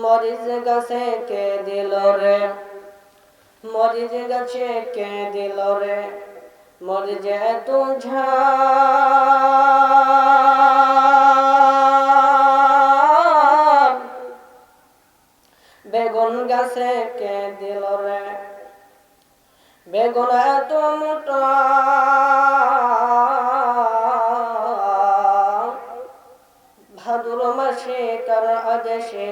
মরিচ গাছে কে দিল রে, মরিচ গাছে কে দিল রে, মরিচ এত ঝাল। বেগুন গাছে কে দিল রে, বেগুন এত মোটা। ভাদুর মাসে কার আদেশে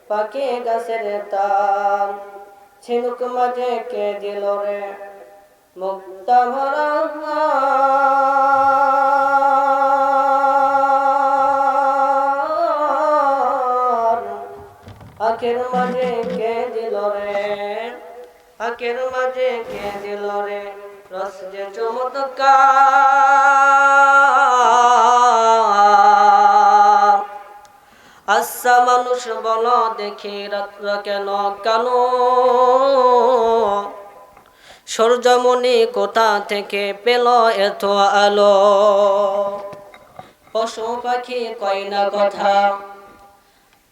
পাকে গাছের তাল। ঝিনুক মাঝে কে দিল রে, মুক্তা ভরা আখের মাঝে কে দিল রে, আখের মাঝে কে দিল রে, রস যে চমৎকার। আচ্ছা মানুষ বলো দেখি রাত্র কেন কালো, সূর্যমণি কোথা থেকে পেল এত আলো। পশু পাখি কয় না কথা,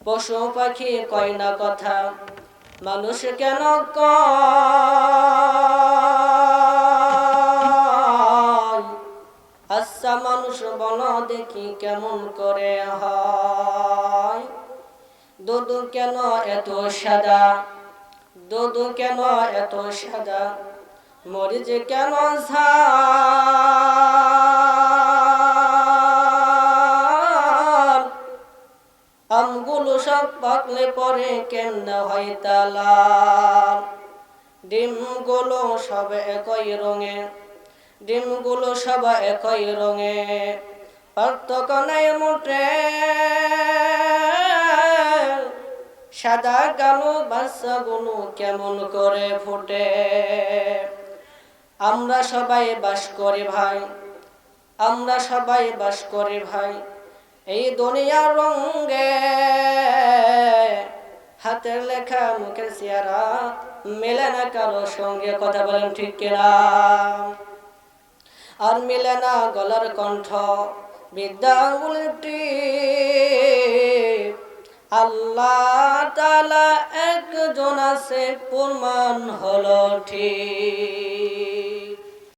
পশু পাখি কয় না কথা, মানুষ কেন কয়। আচ্ছা মানুষ বলো দেখি কেমন করে হয়। দুধ কেন এত সাদা, দুধ কেন এত সাদা, মরিচ কেন ঝাল। আমগুলো সব পাকলে পরে কেমনে হয় তালাল। ডিমগুলো সব একই রঙে, ডিমগুলো সব একই রঙে, পার্থক্য নাই মোটে। সাদা কালো বাচ্চাগুলো কেমন করে ফুটে। আমরা সবাই বাস করি ভাই, আমরা সবাই বাস করি ভাই এই দুনিয়ার রঙে। হাতের লেখা মুখের চেহারা মেলে না কারো সঙ্গে, কথা বলেন ঠিক কিনা। আর মিলে না গলার কণ্ঠ, বিদ্যা উল্টি। আল্লাহ তাআলা একজন আছে প্রমাণ হলো ঠিক।